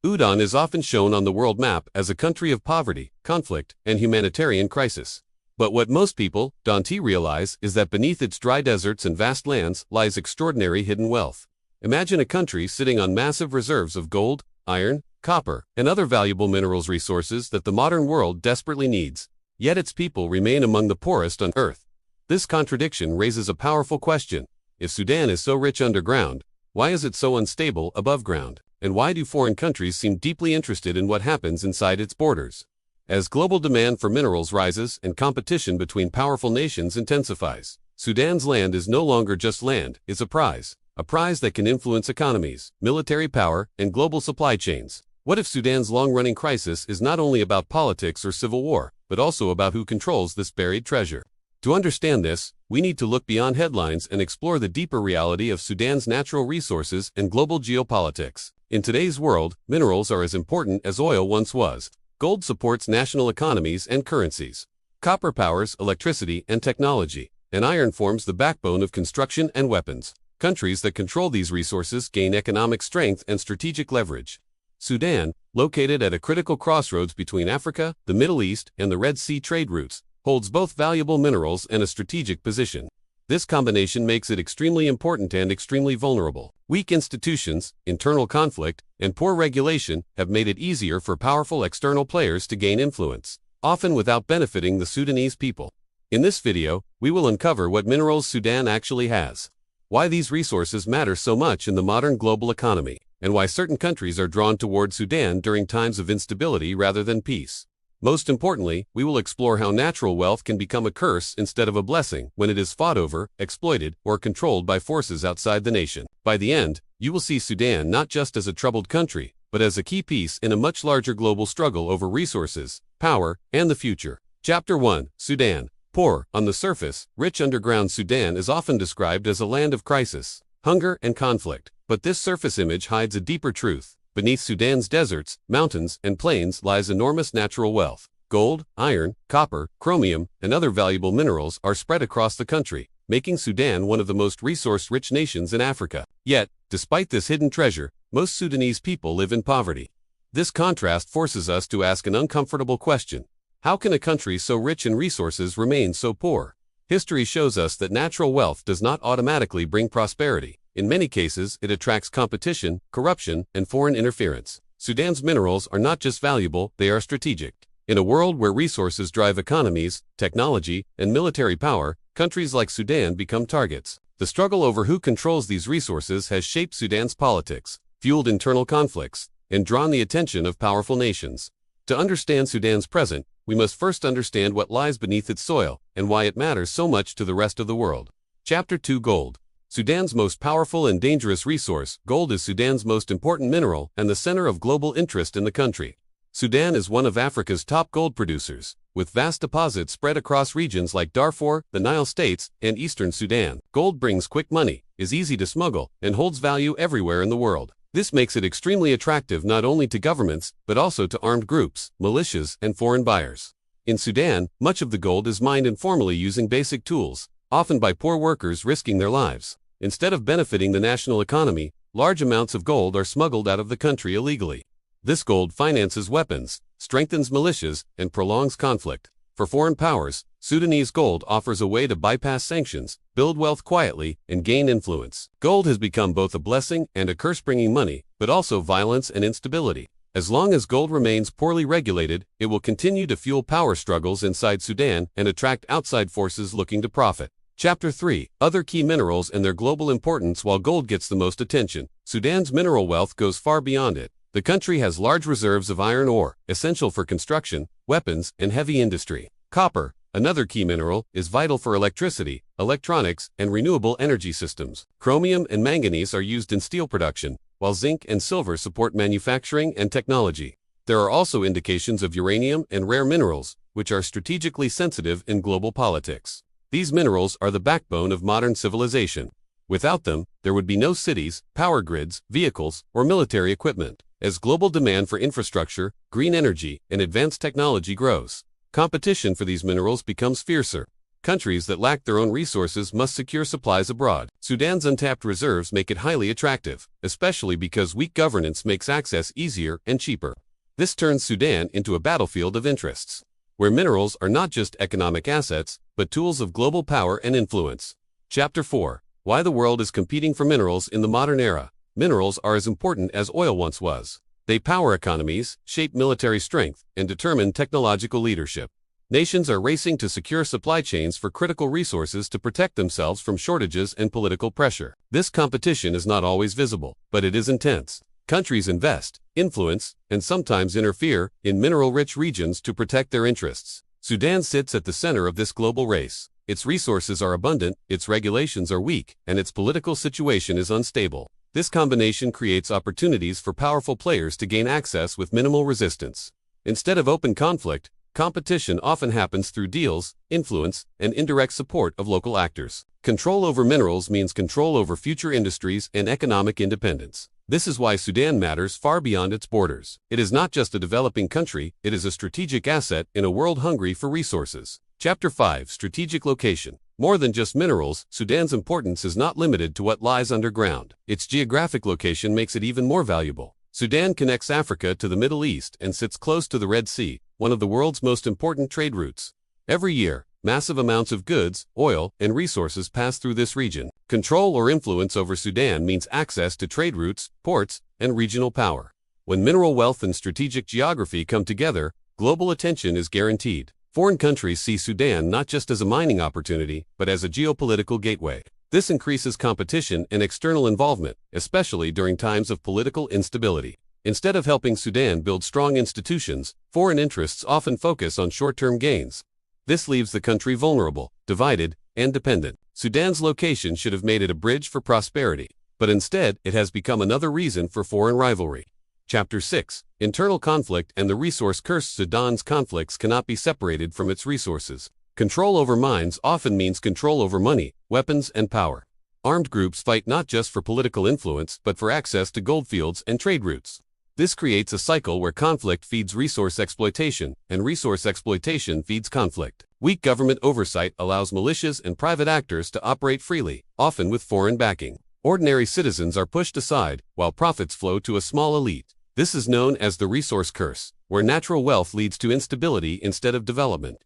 Sudan is often shown on the world map as a country of poverty, conflict, and humanitarian crisis. But what most people don't realize is that beneath its dry deserts and vast lands lies extraordinary hidden wealth. Imagine a country sitting on massive reserves of gold, iron, copper, and other valuable minerals resources that the modern world desperately needs, yet its people remain among the poorest on earth. This contradiction raises a powerful question. If Sudan is so rich underground, why is it so unstable above ground? And why do foreign countries seem deeply interested in what happens inside its borders? As global demand for minerals rises and competition between powerful nations intensifies, Sudan's land is no longer just land, it's a prize that can influence economies, military power, and global supply chains. What if Sudan's long-running crisis is not only about politics or civil war, but also about who controls this buried treasure? To understand this, we need to look beyond headlines and explore the deeper reality of Sudan's natural resources and global geopolitics. In today's world, minerals are as important as oil once was. Gold supports national economies and currencies. Copper powers electricity and technology, and iron forms the backbone of construction and weapons. Countries that control these resources gain economic strength and strategic leverage. Sudan, located at a critical crossroads between Africa, the Middle East, and the Red Sea trade routes, holds both valuable minerals and a strategic position. This combination makes it extremely important and extremely vulnerable. Weak institutions, internal conflict, and poor regulation have made it easier for powerful external players to gain influence, often without benefiting the Sudanese people. In this video, we will uncover what minerals Sudan actually has, why these resources matter so much in the modern global economy, and why certain countries are drawn toward Sudan during times of instability rather than peace. Most importantly, we will explore how natural wealth can become a curse instead of a blessing when it is fought over, exploited, or controlled by forces outside the nation. By the end, you will see Sudan not just as a troubled country, but as a key piece in a much larger global struggle over resources, power, and the future. Chapter 1. Sudan. Poor. On the surface, rich underground Sudan is often described as a land of crisis, hunger, and conflict. But this surface image hides a deeper truth. Beneath Sudan's deserts, mountains, and plains lies enormous natural wealth. Gold, iron, copper, chromium, and other valuable minerals are spread across the country, making Sudan one of the most resource-rich nations in Africa. Yet, despite this hidden treasure, most Sudanese people live in poverty. This contrast forces us to ask an uncomfortable question. How can a country so rich in resources remain so poor? History shows us that natural wealth does not automatically bring prosperity. In many cases, it attracts competition, corruption, and foreign interference. Sudan's minerals are not just valuable, they are strategic. In a world where resources drive economies, technology, and military power, countries like Sudan become targets. The struggle over who controls these resources has shaped Sudan's politics, fueled internal conflicts, and drawn the attention of powerful nations. To understand Sudan's present, we must first understand what lies beneath its soil and why it matters so much to the rest of the world. Chapter 2. Gold. Sudan's most powerful and dangerous resource, gold is Sudan's most important mineral and the center of global interest in the country. Sudan is one of Africa's top gold producers, with vast deposits spread across regions like Darfur, the Nile States, and eastern Sudan. Gold brings quick money, is easy to smuggle, and holds value everywhere in the world. This makes it extremely attractive not only to governments, but also to armed groups, militias, and foreign buyers. In Sudan, much of the gold is mined informally using basic tools, often by poor workers risking their lives. Instead of benefiting the national economy, large amounts of gold are smuggled out of the country illegally. This gold finances weapons, strengthens militias, and prolongs conflict. For foreign powers, Sudanese gold offers a way to bypass sanctions, build wealth quietly, and gain influence. Gold has become both a blessing and a curse, bringing money, but also violence and instability. As long as gold remains poorly regulated, it will continue to fuel power struggles inside Sudan and attract outside forces looking to profit. Chapter 3. Other key minerals and their global importance. While gold gets the most attention, Sudan's mineral wealth goes far beyond it. The country has large reserves of iron ore, essential for construction, weapons, and heavy industry. Copper, another key mineral, is vital for electricity, electronics, and renewable energy systems. Chromium and manganese are used in steel production, while zinc and silver support manufacturing and technology. There are also indications of uranium and rare minerals, which are strategically sensitive in global politics. These minerals are the backbone of modern civilization. Without them, there would be no cities, power grids, vehicles, or military equipment. As global demand for infrastructure, green energy, and advanced technology grows, competition for these minerals becomes fiercer. Countries that lack their own resources must secure supplies abroad. Sudan's untapped reserves make it highly attractive, especially because weak governance makes access easier and cheaper. This turns Sudan into a battlefield of interests, where minerals are not just economic assets, but tools of global power and influence. Chapter 4. Why the world is competing for minerals in the modern era. Minerals are as important as oil once was. They power economies, shape military strength, and determine technological leadership. Nations are racing to secure supply chains for critical resources to protect themselves from shortages and political pressure. This competition is not always visible, but it is intense. Countries invest, influence, and sometimes interfere in mineral-rich regions to protect their interests. Sudan sits at the center of this global race. Its resources are abundant, its regulations are weak, and its political situation is unstable. This combination creates opportunities for powerful players to gain access with minimal resistance. Instead of open conflict, competition often happens through deals, influence, and indirect support of local actors. Control over minerals means control over future industries and economic independence. This is why Sudan matters far beyond its borders. It is not just a developing country, it is a strategic asset in a world hungry for resources. Chapter 5. Strategic location. More than just minerals, Sudan's importance is not limited to what lies underground. Its geographic location makes it even more valuable. Sudan connects Africa to the Middle East and sits close to the Red Sea, one of the world's most important trade routes. Every year, massive amounts of goods, oil, and resources pass through this region. Control or influence over Sudan means access to trade routes, ports, and regional power. When mineral wealth and strategic geography come together, global attention is guaranteed. Foreign countries see Sudan not just as a mining opportunity, but as a geopolitical gateway. This increases competition and external involvement, especially during times of political instability. Instead of helping Sudan build strong institutions, foreign interests often focus on short-term gains. This leaves the country vulnerable, divided, and dependent. Sudan's location should have made it a bridge for prosperity, but instead it has become another reason for foreign rivalry. Chapter 6. Internal conflict and the resource curse. Sudan's conflicts cannot be separated from its resources. Control over mines often means control over money, weapons, and power. Armed groups fight not just for political influence, but for access to goldfields and trade routes. This creates a cycle where conflict feeds resource exploitation, and resource exploitation feeds conflict. Weak government oversight allows militias and private actors to operate freely, often with foreign backing. Ordinary citizens are pushed aside, while profits flow to a small elite. This is known as the resource curse, where natural wealth leads to instability instead of development.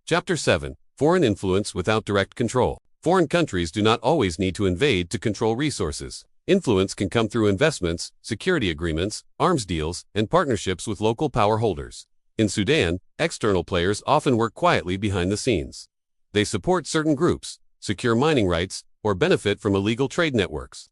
Chapter 7. Foreign influence without direct control. Foreign countries do not always need to invade to control resources. Influence can come through investments, security agreements, arms deals, and partnerships with local power holders. In Sudan, external players often work quietly behind the scenes. They support certain groups, secure mining rights, or benefit from illegal trade networks.